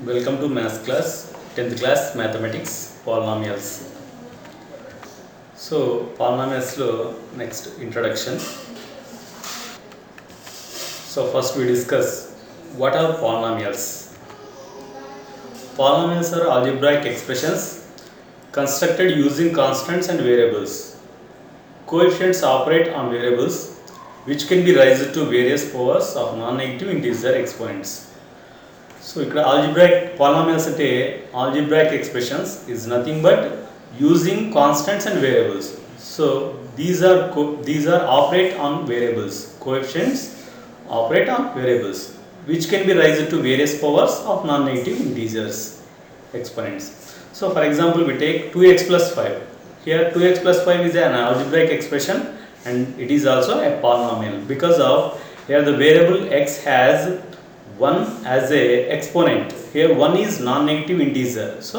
Welcome to math class, 10th class mathematics, polynomials. So, polynomials lo next introduction. So, first we discuss what are polynomials. Polynomials are algebraic expressions constructed using constants and variables. Coefficients operate on variables which can be raised to various powers of non-negative integer exponents. So ఇక్కడ algebraic polynomials అంటే algebraic expressions is nothing but using constants and variables. So these are operate on variables. Coefficients operate on variables which can be raised to various powers of non-negative integers exponents. So for example we take 2x plus 5. Here 2x plus 5 is an algebraic expression and it is also a polynomial because of here the variable x has 1 as a exponent. Here 1 is non-negative integer, so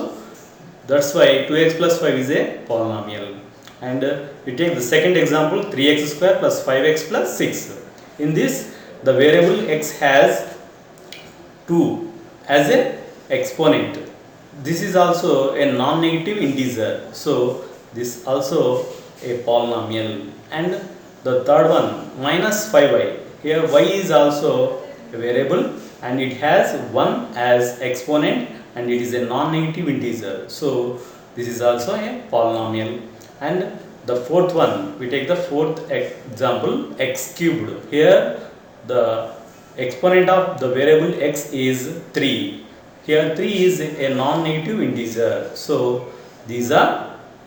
that's why 2x plus 5 is a polynomial. And we take the second example, 3x square plus 5x plus 6. In this the variable x has 2 as a exponent. This is also a non-negative integer, so this also a polynomial. And the third one, minus 5y. Here y is also a variable and it has 1 as exponent and it is a non-negative integer, so this is also a polynomial. And the fourth one, we take the fourth example, x cubed. Here the exponent of the variable x is 3. Here 3 is a non-negative integer, so these are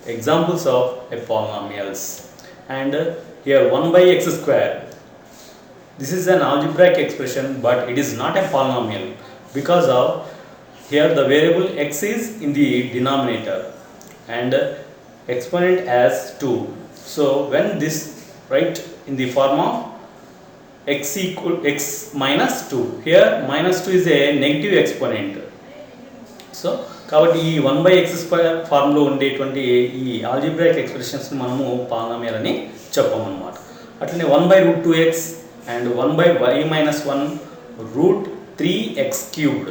examples of a polynomials. And here 1 by x square, this is an algebraic expression but it is not a polynomial because of here the variable x is in the denominator and exponent as 2. So when this write in the form of x equal x minus 2, here minus 2 is a negative exponent. So కాబట్టి ఈ 1 by x square ఫార్మ్లో ఉండేటువంటి ఈ algebraic ఎక్స్ప్రెషన్స్ని మనము polynomial అని చెప్పామన్నమాట. అట్లనే 1 by root 2x and 1 by y minus 1 root 3x cubed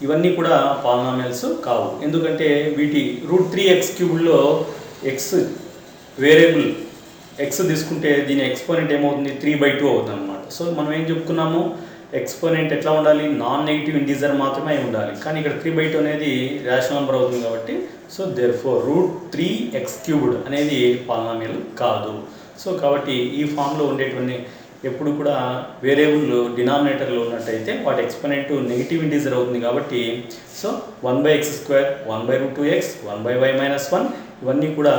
ఇవన్నీ కూడా polynomials కావు. ఎందుకంటే వీటి రూట్ 3x క్యూబ్డ్లో ఎక్స్ వేరియబుల్ ఎక్స్ తీసుకుంటే దీని ఎక్స్పోనెంట్ ఏమవుతుంది 3/2 అవుతుంది అనమాట. సో మనం ఏం చెప్పుకున్నాము, ఎక్స్పోనెంట్ ఎట్లా ఉండాలి, నాన్ నెగిటివ్ ఇంటీజర్ మాత్రమే ఉండాలి. కానీ ఇక్కడ 3/2 అనేది రేషనల్ నెంబర్ అవుతుంది కాబట్టి so therefore root 3x cubed అనేది పాలినామియల్ కాదు. సో కాబట్టి ఈ ఫామ్లో ఉండేటువంటి ఎప్పుడు కూడా వేరియబుల్ డినామినేటర్లో ఉన్నట్టయితే వాటి ఎక్స్పోనెంట్ నెగిటివ్ ఇంటీజర్ అవుతుంది కాబట్టి so 1 by x square, 1 by root 2x, 1 by y minus 1 ఇవన్నీ కూడా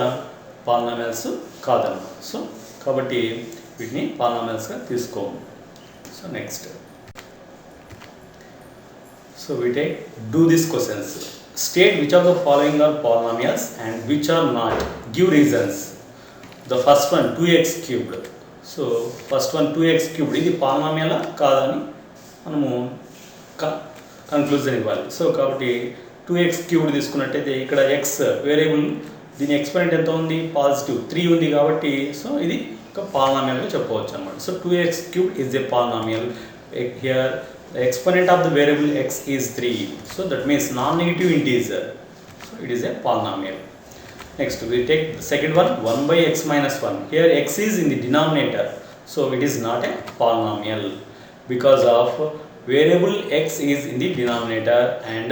పాలినామియల్స్ కాదన్నమాట. సో కాబట్టి వీటిని పాలినామియల్స్గా తీసుకోము. So next, so we take do these questions. State which of the following are polynomials and which are not. Give reasons. The first one 2x cubed. So first one 2x cubed ఇది పాలినామియలా కాదని మనము conclusion ఇవ్వాలి. So కాబట్టి 2x cubed తీసుకున్నట్టయితే ఇక్కడ x variable దీని exponent ఎంత ఉంది, పాజిటివ్ 3 ఉంది కాబట్టి సో ఇది ఒక పాలినామియల్గా చెప్పవచ్చు అన్నమాట. So 2x cubed is a polynomial. Here the exponent of the variable x is 3, so that means non-negative integer, so it is a polynomial. Next we take the second one, 1 by x minus 1. Here x is in the denominator, so it is not a polynomial because of variable x is in the denominator and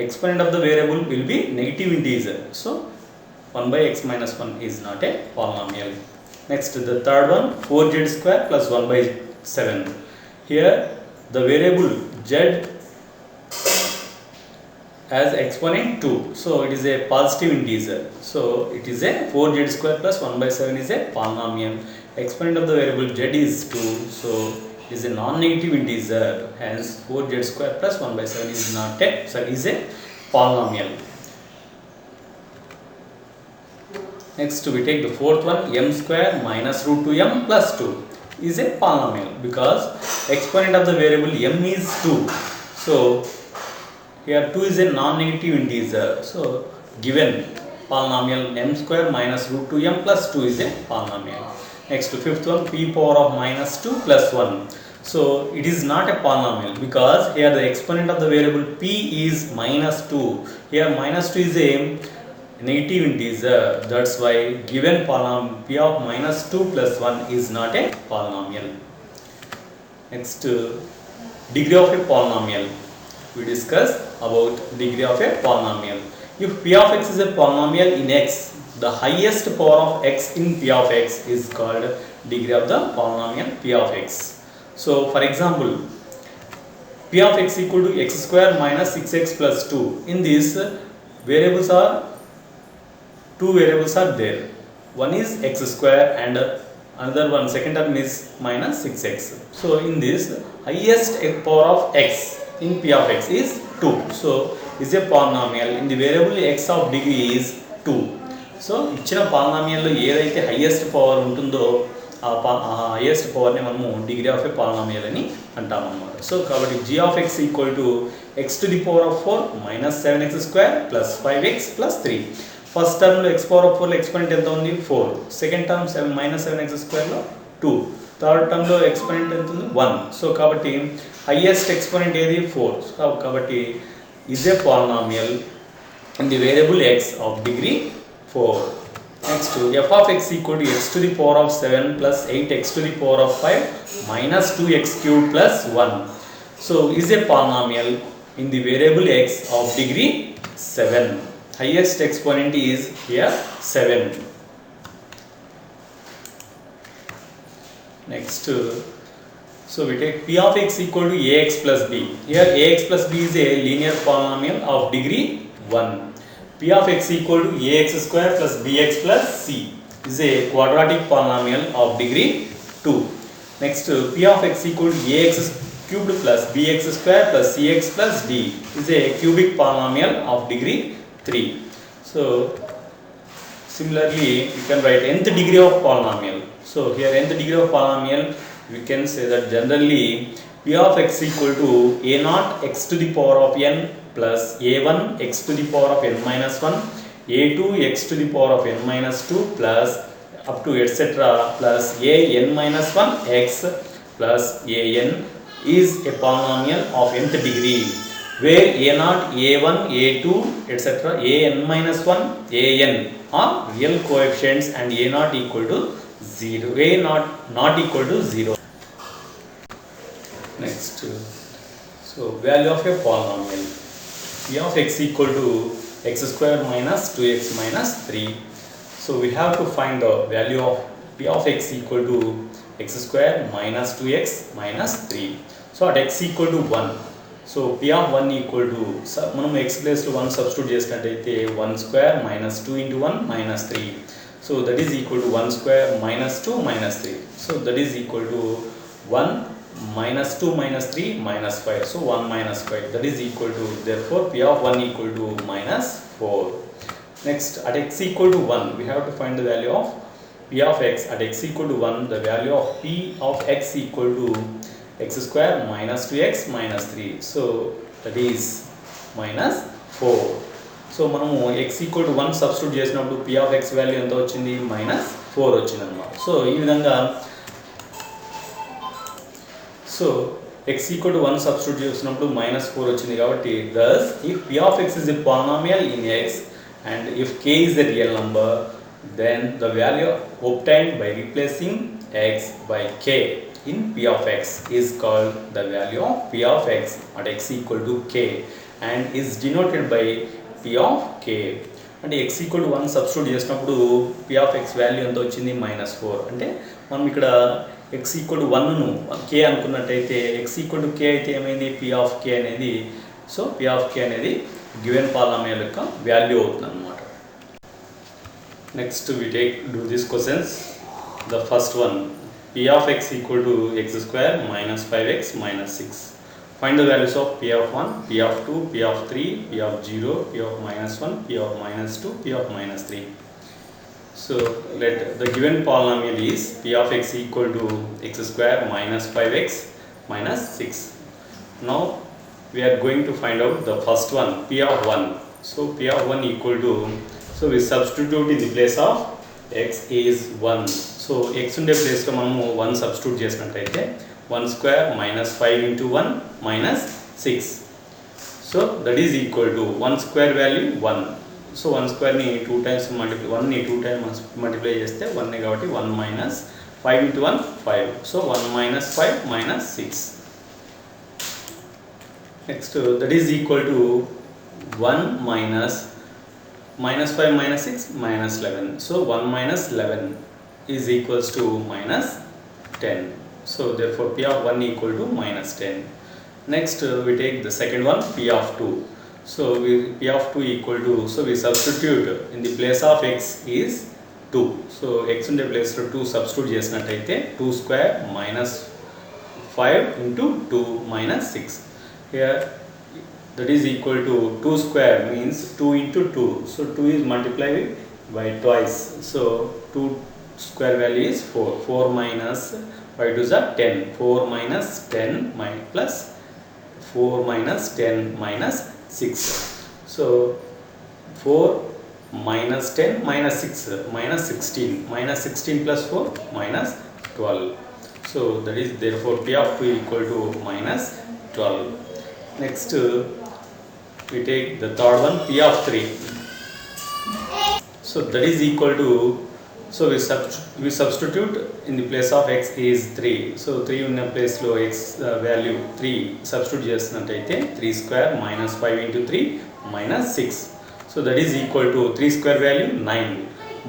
exponent of the variable will be negative integer, so 1 by x minus 1 is not a polynomial. Next the third one, 4z square plus 1 by 7. Here the variable z as exponent 2, so it is a positive integer, so it is a 4z square plus 1 by 7 is a polynomial. Exponent of the variable z is 2, so it is a non-negative integer, hence 4z square plus 1 by 7 is not a, so is a polynomial. Next we take the fourth one, m square minus root 2m plus 2 is a polynomial because exponent of the variable m is 2, so here 2 is a non-negative integer, so given polynomial m square minus root 2m plus 2 is a polynomial. Next fifth one, p power of minus 2 plus 1. So it is not a polynomial because here the exponent of the variable p is -2. Here -2 is a negative integer. That's why given polynomial p of -2 plus 1 is not a polynomial. Next, degree of a polynomial. We discuss about degree of a polynomial. If p of x is a polynomial in x, the highest power of x in p of x is called degree of the polynomial p of x. So for example, p of x equal to x square minus 6x plus 2. In this, variables are two variables are there. One is x square and another one, second term is minus 6x. So in this, highest power of x in p of x is 2. So is a polynomial in the variable x of degree is 2. So ఇచ్చిన పాలినామియల్లో ఏదైతే highest power ఉంటుందో ఆ highest పవర్ని మనము degree of A polynomial అని అంటాం అన్నమాట. So కాబట్టి g of x equal to x to the power of 4 minus 7x square plus 5x plus 3. First టర్మ్లో x power of 4లో ఎక్స్పోనెంట్ ఎంత ఉంది 4, second term 7 minus 7x squareలో 2, third టర్మ్లో exponent ఎంత ఉంది 1. సో కాబట్టి హైయెస్ట్ ఎక్స్పోనెంట్ ఏది 4. కాబట్టి is a polynomial in the variable x of degree 4. Next, f of x equal to x to the power of 7 plus 8x to the power of 5 minus 2x cubed plus 1. So is a polynomial in the variable x of degree 7. Highest exponent is here 7. Next, so we take p of x equal to ax plus b. Here ax plus b is a linear polynomial of degree 1. p of x equal to ax square plus bx plus c is a quadratic polynomial of degree 2. Next, p of x equal to ax cubed plus bx square plus cx plus d is a cubic polynomial of degree 3. So similarly you can write nth degree of polynomial. So here nth degree of polynomial, we can say that generally p of x equal to a naught x to the power of n plus a1 x to the power of n minus 1, a2 x to the power of n minus 2 plus up to etc. plus a n minus 1 x plus an is a polynomial of nth degree, where a0, a1, a2 etc. an minus 1, an are real coefficients and a0 equal to 0, a0 not equal to 0. Next, so value of a polynomial. p of x equal to x square minus 2x minus 3. So we have to find the value of p of x equal to x square minus 2x minus 3. So at x equal to 1, so p of 1 equal to, మనం x place to 1 substitute చేసినట్టయితే 1 square minus 2 into 1 minus 3. So that is equal to 1 square minus 2 minus 3. So that is equal to 1 minus 2 minus 3 minus 5. So 1 minus 5, that is equal to, therefore p of 1 equal to minus 4. Next, at x equal to 1, we have to find the value of p of x. At x equal to 1, the value of p of x equal to x square minus 2x minus 3. So that is minus 4. So మనము x equal to 1 substitute చేసినప్పుడు p of x value ఎంత వచ్చింది -4 వచ్చింది అన్నమాట. So ఈ విధంగా so x equal to 1 substitute చేసినప్పుడు -4 వచ్చింది కాబట్టి thus if p of x is a polynomial in x and if k is a real number, then the value obtained by replacing x by k in p of x is called the value of p of x at x equal to k and is denoted by p of k. అంటే x equal to 1 substitute చేసినప్పుడు p of x value ఎంత వచ్చింది -4. అంటే మనం ఇక్కడ x equal to 1ను k అనుకున్నట్టయితే x equal to k అయితే ఏమైంది p of k అనేది, సో p of k అనేది గివెన్ పాలినామియల్ యొక్క వాల్యూ అవుతుంది అన్నమాట. Next we do these questions. The first one, p of x equal to x square minus 5x minus 6. Find the values of p of 1, p of 2, p of 3, p of 0, p of -1, p of -2, p of -3. So let the given polynomial is p of x equal to x square minus 5x minus 6. Now we are going to find out the first one, p of 1. So p of 1 equal to, so we substitute in the place of x is 1. So x ఉండే ప్లేస్లో మనము 1 substitute చేసినట్టయితే 1 square minus 5 into 1 minus 6. So that is equal to 1 square value 1. So 1 square ni 2 times multiply, 1 ni 2 times multiply చేస్తే 1 ని కాబట్టి 1 minus 5 into 1 5. So 1 minus 5 minus 6. Next that is equal to 1 minus 5 minus 6 minus 11. So 1 minus 11 is equals to minus 10. So therefore P of 1 equal to minus 10. Next we take the second one, P of 2. So P of 2 equal to, so we substitute in the place of x is 2. So x in the place of 2 substitute చేసినట్టయితే 2 square minus 5 into 2 minus 6. Here that is equal to 2 square means 2 into 2. So 2 is multiplied by twice. So 2 square value is 4. 4 minus 5 to the 10. 4 minus 10 plus 4 minus 10 minus 6. So 4 minus 10 minus 6 minus 16. Minus 16 plus 4 minus 12. So that is therefore P of 2 equal to minus 12. Next we take the third one, P of 3. So that is equal to, so we substitute in the place of x is 3. So 3 ఉన్న place లో x value 3 substitute చేసినట్టయితే 3 square minus 5 into 3 minus 6. So that is equal to 3 square value 9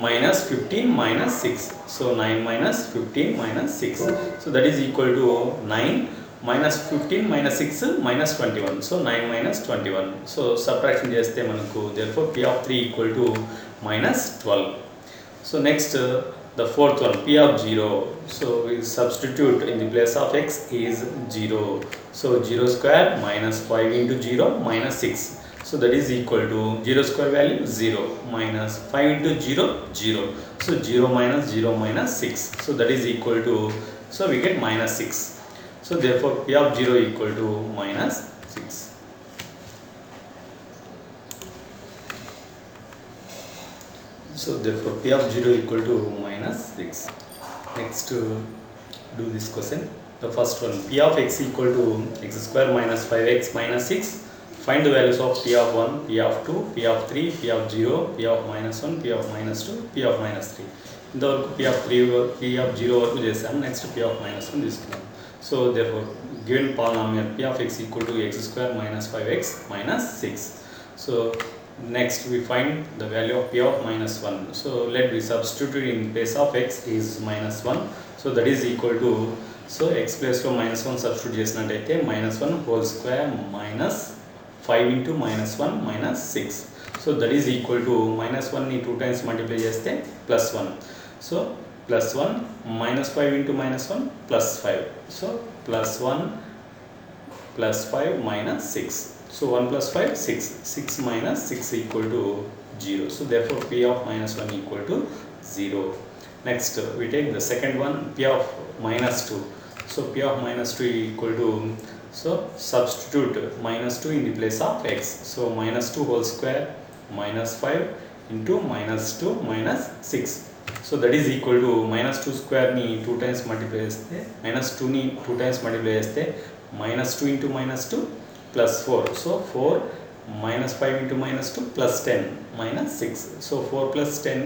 minus 15 minus 6. So 9 minus 15 minus 6. So that is equal to 9 minus 15 minus 6 minus 21. So 9 minus 21. So subtraction చేస్తే మనకు therefore P of 3 equal to minus 12. So next the fourth one, P of 0. So we substitute in the place of x is 0. So 0 square minus 5 into 0 minus 6. So that is equal to 0 square value 0 minus 5 into 0 0. So 0 minus 0 minus 6. So that is equal to, so we get minus 6. So therefore P of 0 equal to minus 6. So therefore P of 0 equal to minus 6. Next do this question. The first one, P of x equal to x square minus 5x minus 6. Find the values of P of 1, P of 2, P of 3, P of 0, P of minus 1, P of minus 2, P of minus 3. ఇంతవరకు P of 3, P of 0 వరకు చేసాము. Next P of minus 1 తీసుకున్నాం. So therefore given polynomial P of x equal to x square minus 5x minus 6. So next we find the value of P of minus 1. So let we substitute in place of x is minus 1. So that is equal to, so x place లో minus 1 substitute చేసినట్టయితే minus 1 whole square minus 5 into minus 1 minus 6. So that is equal to minus 1 ని 2 times multiply చేస్తే plus 1. So plus 1 minus 5 into minus 1 plus 5. So plus 1 plus 5 minus 6. So 1 plus 5 6. 6 minus 6 equal to 0. So therefore P of minus 1 equal to 0. Next we take the second one, P of minus 2. So P of minus 2 equal to, so substitute minus 2 in the place of x. So minus 2 whole square minus 5 into minus 2 minus 6. So that is equal to minus 2 square ni 2 times multiply చేస్తే, minus 2 ni 2 times multiply చేస్తే minus 2 into minus 2 plus 4. So 4 minus 5 into minus 2 plus 10 minus 6. So 4 plus 10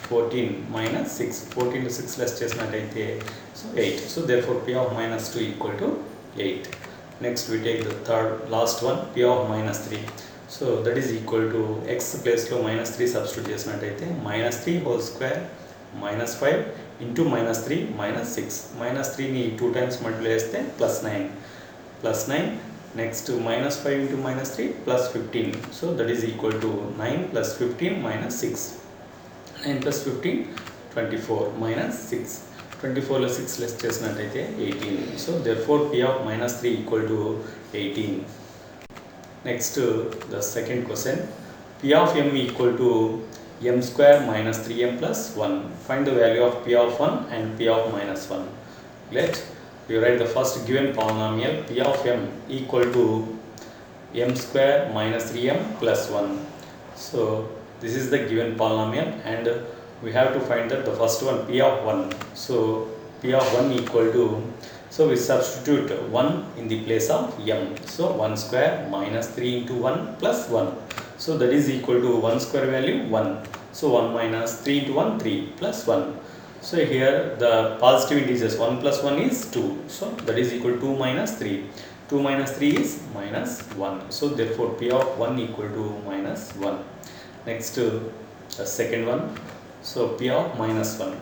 14 minus 6. 14 to 6 less చేసినట్టయితే so 8. So therefore P of minus 2 equal to 8. Next we take the third last one, P of minus 3. So that is equal to x place లో minus 3 substitute చేసినట్టయితే minus 3 whole square minus 5 into minus 3 minus 6. Minus 3 ని 2 times multiply చేస్తే plus 9. Plus 9. Next minus 5 into minus 3 plus 15. So that is equal to 9 plus 15 minus 6. 9 plus 15 24 minus 6. 24 లో 6 less చేసినట్టయితే 18. So therefore P of minus 3 equal to 18. Next the second question, P of m equal to m square minus 3m plus 1. Find the value of P of 1 and P of minus 1. Let we write the first given polynomial P of m equal to m square minus 3m plus 1. So this is the given polynomial and we have to find that the first one P of 1. So P of 1 equal to, So we substitute 1 in the place of m. So 1 square minus 3 into 1 plus 1. So that is equal to 1 square value 1. So 1 minus 3 into 1 3 plus 1. So here the positive integers 1 plus 1 is 2. So that is equal to 2 minus 3. 2 minus 3 is minus 1. So therefore P of 1 equal to minus 1. Next the second one. So P of minus 1.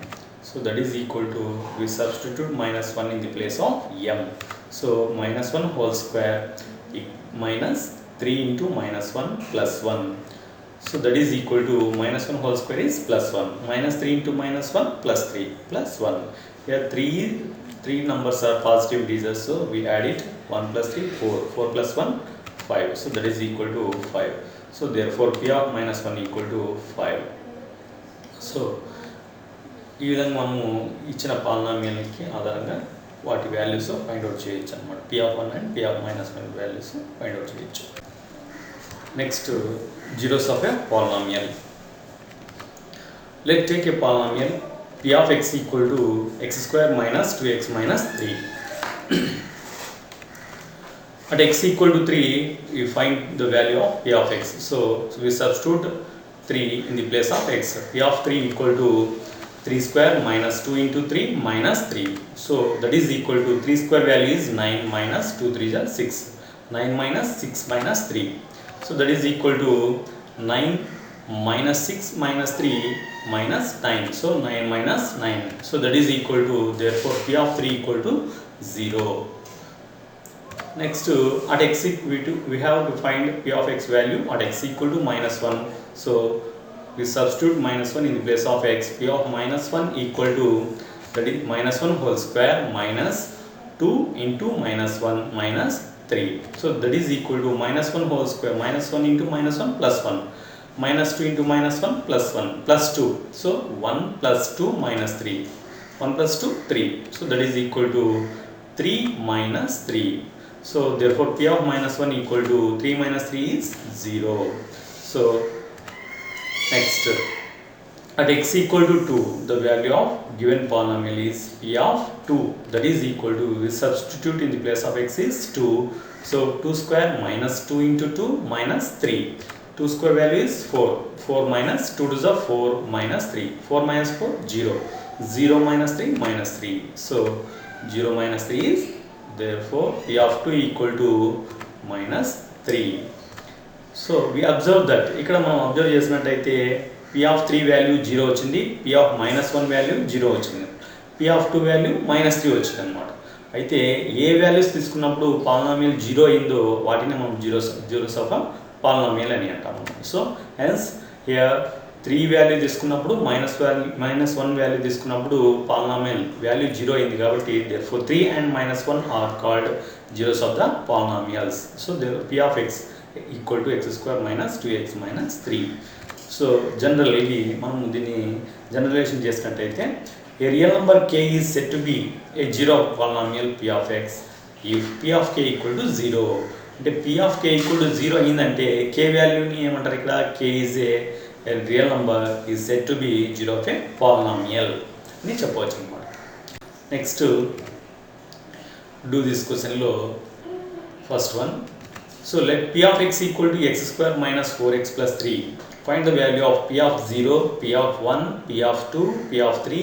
So that is equal to, we substitute minus 1 in the place of m. So minus 1 whole square minus 3 into minus 1 plus 1. So that is equal to minus 1 whole square is plus 1. Minus 3 into minus 1 plus 3 plus 1. Here three numbers are positive integers. So we add it 1 plus 3 4. 4 plus 1 5. So that is equal to 5. So therefore P of minus 1 equal to 5. So ఈ విధంగా మనము ఇచ్చిన పాలినామియల్కి ఆధారంగా వాటి values find out చేయొచ్చు అనమాట. P of 1 and p of minus 1 values find out చేయొచ్చు. Next zeros of a polynomial. Let's take a polynomial p of x equal to x square minus 2x minus 3. At x equal to 3 we find the value of p of x. So we substitute 3 in the place of x. P of 3 equal to 3 square minus 2 into 3 minus 3. So that is equal to 3 square value is 9 minus 2 3 is 6. 9 minus 6 minus 3. So that is equal to 9 minus 6 minus 3 minus 9. So 9 minus 9. So that is equal to, therefore P of 3 equal to 0. Next at x we have to find P of x value at x equal to minus 1. So we substitute minus 1 in the place of x. P of minus 1 equal to, that is minus 1 whole square minus 2 into minus 1 minus 3. So that is equal to minus 1 whole square minus 1 into minus 1 plus 1 minus 2 into minus 1 plus 1 plus 2. So 1 plus 2 minus 3. 1 plus 2 3. So that is equal to 3 minus 3. So therefore P of minus 1 equal to 3 minus 3 is 0. So next at x equal to 2 the value of given polynomial is P of 2, that is equal to, we substitute in the place of x is 2. So 2 square minus 2 into 2 minus 3. 2 square value is 4. 4 minus 2 to the 4 minus 3. 4 minus 4 0. 0 minus 3 minus 3. So 0 minus 3 is, therefore P of 2 equal to minus 3. So we observe that ఇక్కడ మనం observe చేసినట్టయితే P of 3 value 0 వచ్చింది, P of minus 1 value 0 వచ్చింది, P of 2 value minus 3 వచ్చింది అనమాట. అయితే ఏ values తీసుకున్నప్పుడు polynomial 0 అయిందో వాటిని మనం zeros of a polynomial అని అంటాము. సో హెన్స్ హియర్ 3 వాల్యూ తీసుకున్నప్పుడు మైనస్ 1 వాల్యూ తీసుకున్నప్పుడు పాలినామియల్ వాల్యూ 0 అయింది కాబట్టి therefore 3 and minus 1 are called zeros of the polynomials. So therefore P of x equal to x square minus 2x minus 3. So general ఇది మనం దీన్ని generalisation చేసినట్టయితే ఏ real number k is said to be a zero polynomial P of x if P of k equal to 0. అంటే P of k equal to 0 అయిందంటే k వాల్యూని ఏమంటారు ఇక్కడ, k is a real number is said to be zero of a polynomial అని చెప్పవచ్చు అనమాట. Next do this క్వశ్చన్లో first one. So let P of x equal to x square minus 4x plus 3. Find the value of P of 0, P of 1, P of 2, P of 3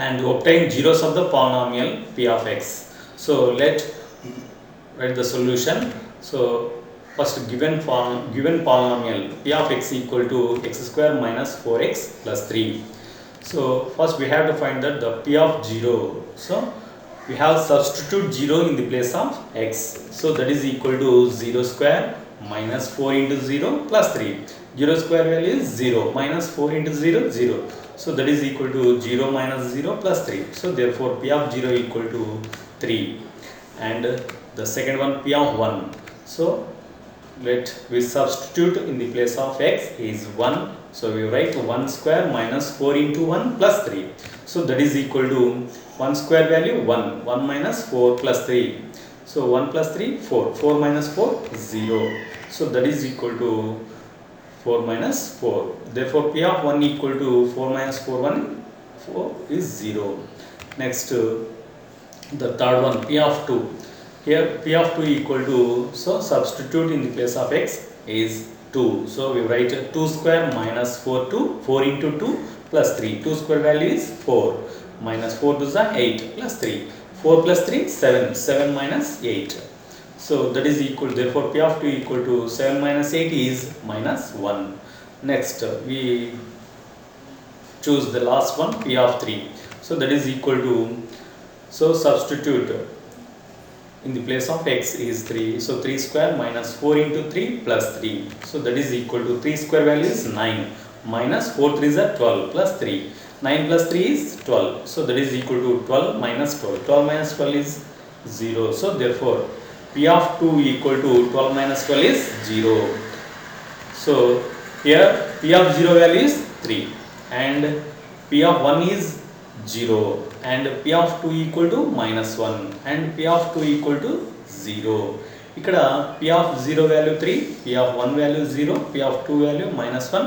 and obtain zeros of the polynomial P of x. So let write the solution. So first given polynomial P of x equal to x square minus 4x plus 3. So first we have to find that the P of 0. So we have substitute 0 in the place of x. So that is equal to 0 square minus 4 into 0 plus 3. 0 square value is 0 minus 4 into 0 0. So that is equal to 0 minus 0 plus 3. So therefore P of 0 equal to 3. And the second one P of 1. So let we substitute in the place of x is 1. So we write 1 square minus 4 into 1 plus 3. So that is equal to 1 square value 1. 1 minus 4 plus 3. So 1 plus 3 4. 4 minus 4 0. So that is equal to 4 minus 4. Therefore P of 1 equal to 4 minus 4 1 4 is 0. Next The third one, p of 2. Here p of 2 equal to, so substitute in the place of x is 2. So we write 2 square minus 4 to 4 into 2 plus 3. 2 square value is 4 minus 4 to the 8 plus 3. 4 plus 3 7. 7 minus 8. So that is equal, therefore p of 2 equal to 7 minus 8 is minus 1. Next we choose the last one, p of 3. So that is equal to, so substitute in the place of x is 3. So 3 square minus 4 into 3 plus 3. So that is equal to, 3 square value is 9 minus 4 3s are 12 plus 3. 9 plus 3 is 12. So that is equal to 12 minus 12. 12 minus 12 is 0. So therefore p of 2 equal to 12 minus 12 is 0. So here p of 0 value is 3 and p of 1 is 0 and p of 2 equal to minus 1 and p of 2 equal to 0. ఇక్కడ p of 0 value 3, p of 1 value 0, p of 2 value minus 1,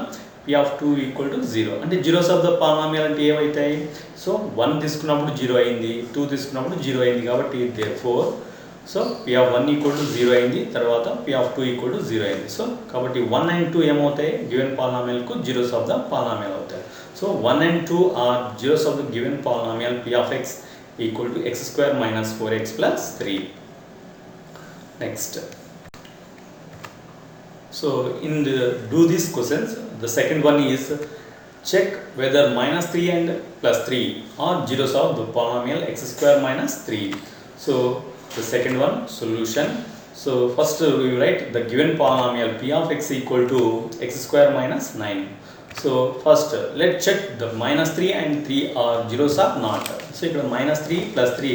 p of 2 equal to 0. అంటే zeros of the polynomial అంటే ఏమవుతాయి? So 1 తీసుకున్నప్పుడు 0 అయింది, 2 తీసుకున్నప్పుడు 0 అయింది కాబట్టి therefore so p of 1 equal to 0 అయింది, తర్వాత p of 2 equal to 0 అయింది. సో కాబట్టి 1 and 2 ఏమవుతాయి? గివెన్ పాలినామియల్కు జీరోస్ ఆఫ్ ద పాలినామియల్ అవుతాయి. So 1 and 2 are zeros of the given polynomial p of x equal to x square minus 4x plus 3. Next. So in the do these questions, the second one is check whether minus 3 and plus 3 are zeros of the polynomial x square minus 3. So the second one, solution. So first we write the given polynomial p of x equal to x square minus 9. So first let's check the minus 3 and 3 are zeros or not. So ఇక్కడ minus 3 plus 3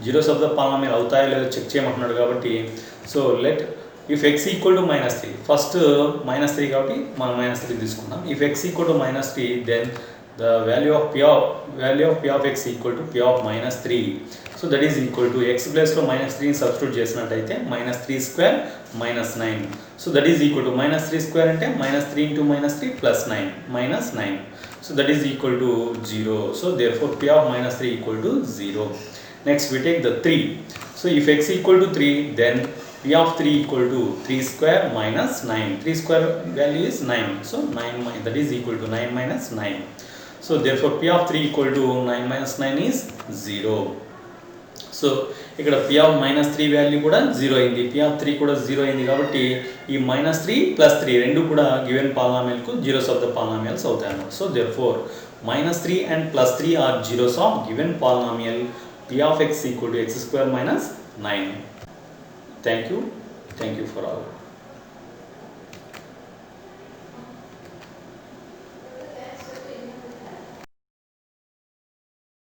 zeros of the polynomial అవుతాయో లేదో check చేయమంటున్నాడు కాబట్టి so let if x equal to minus 3, first minus 3 కాబట్టి మనం minus 3 తీసుకున్నాం. If x equal to minus 3 then the value of p of x equal to p of minus 3. So that is equal to x ప్లేస్లో minus 3 substitute చేసినట్టయితే minus 3 square minus 9. So that is equal to minus 3 square అంటే minus 3 into minus 3 plus 9 minus 9. So that is equal to 0. So therefore p of minus 3 equal to 0. Next we take the 3. So if x equal to 3 then p of 3 equal to 3 square minus 9. 3 square value is 9. So 9 that is equal to 9 minus 9. So therefore p of 3 equal to 9 minus 9 is 0. So ఇక్కడ p of minus 3 value కూడా 0 అయింది, p of 3 కూడా 0 అయింది కాబట్టి ఈ minus 3 plus 3 రెండు కూడా given పాలినామియల్కు జీరోస్ ఆఫ్ ద పాలినామియల్స్ అవుతాయి అన్నమాట. So therefore minus 3 and plus 3 are zeros of given polynomial p of x equal to x square minus 9. Thank you for all.